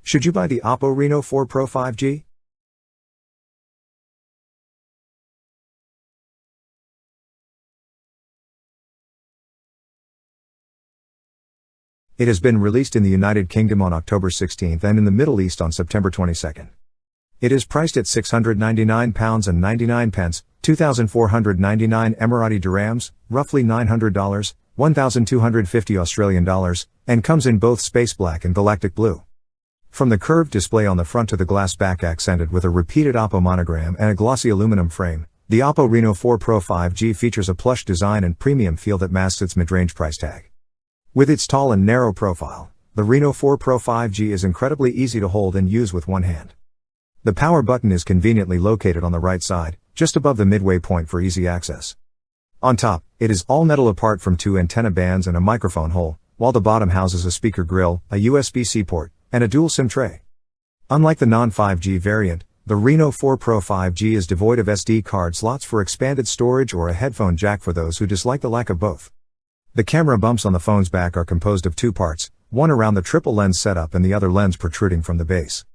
Should you buy the Oppo Reno 4 Pro 5G? It has been released in the United Kingdom on October 16 and in the Middle East on September 22. It is priced at £699.99, 2,499 Emirati dirhams, roughly $900, 1,250 Australian dollars, and comes in both space black and galactic blue. From the curved display on the front to the glass back accented with a repeated Oppo monogram and a glossy aluminum frame, the Oppo Reno 4 Pro 5G features a plush design and premium feel that masks its mid-range price tag. With its tall and narrow profile, the Reno 4 Pro 5G is incredibly easy to hold and use with one hand. The power button is conveniently located on the right side, just above the midway point for easy access. On top, it is all metal apart from two antenna bands and a microphone hole, while the bottom houses a speaker grill, a USB-C port, and a dual SIM tray. Unlike the non-5G variant, the Reno 4 Pro 5G is devoid of SD card slots for expanded storage or a headphone jack for those who dislike the lack of both. The camera bumps on the phone's back are composed of two parts, one around the triple lens setup and the other lens protruding from the base.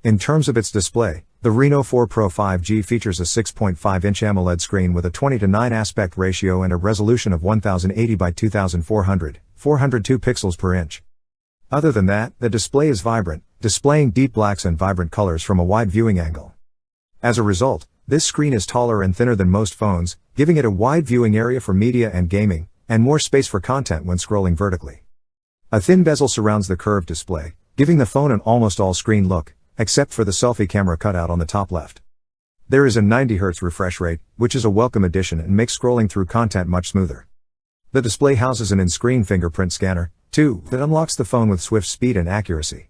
In terms of its display, the Reno 4 Pro 5G features a 6.5-inch AMOLED screen with a 20:9 aspect ratio and a resolution of 1080 by 2400, 402 pixels per inch. Other than that, the display is vibrant, displaying deep blacks and vibrant colors from a wide viewing angle. As a result, this screen is taller and thinner than most phones, giving it a wide viewing area for media and gaming, and more space for content when scrolling vertically. A thin bezel surrounds the curved display, giving the phone an almost all-screen look, except for the selfie camera cutout on the top left. There is a 90Hz refresh rate, which is a welcome addition and makes scrolling through content much smoother. The display houses an in-screen fingerprint scanner, too, that unlocks the phone with swift speed and accuracy.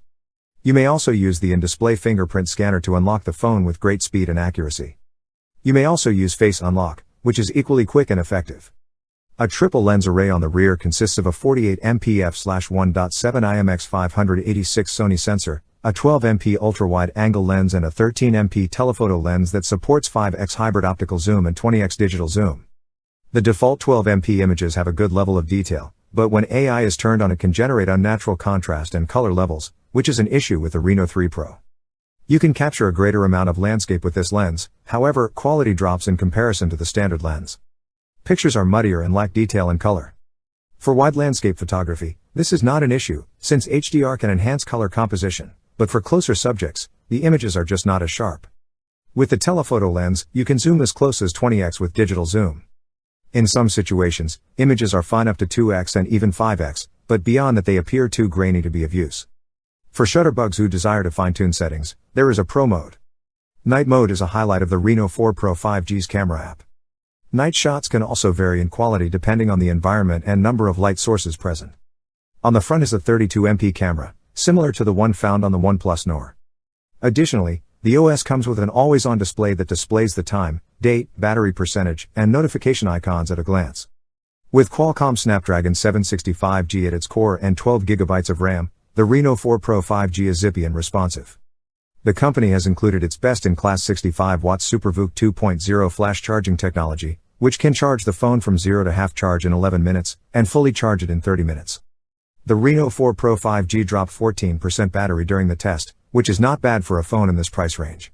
You may also use the in-display fingerprint scanner to unlock the phone with great speed and accuracy. You may also use Face Unlock, which is equally quick and effective. A triple lens array on the rear consists of a 48MP f/1.7 IMX 586 Sony sensor, a 12MP ultra-wide-angle lens and a 13MP telephoto lens that supports 5x hybrid optical zoom and 20x digital zoom. The default 12MP images have a good level of detail, but when AI is turned on it can generate unnatural contrast and color levels, which is an issue with the Reno 3 Pro. You can capture a greater amount of landscape with this lens, however, quality drops in comparison to the standard lens. Pictures are muddier and lack detail and color. For wide landscape photography, this is not an issue, since HDR can enhance color composition, but for closer subjects, the images are just not as sharp. With the telephoto lens, you can zoom as close as 20x with digital zoom. In some situations, images are fine up to 2x and even 5x, but beyond that they appear too grainy to be of use. For shutterbugs who desire to fine-tune settings, there is a Pro mode. Night mode is a highlight of the Reno 4 Pro 5G's camera app. Night shots can also vary in quality depending on the environment and number of light sources present. On the front is a 32MP camera, similar to the one found on the OnePlus Nord. Additionally, the OS comes with an always-on display that displays the time, date, battery percentage, and notification icons at a glance. With Qualcomm Snapdragon 765G at its core and 12GB of RAM, the Reno 4 Pro 5G is zippy and responsive. The company has included its best-in-class 65-watt SuperVOOC 2.0 flash charging technology, which can charge the phone from 0 to half charge in 11 minutes, and fully charge it in 30 minutes. The Reno 4 Pro 5G dropped 14% battery during the test, which is not bad for a phone in this price range.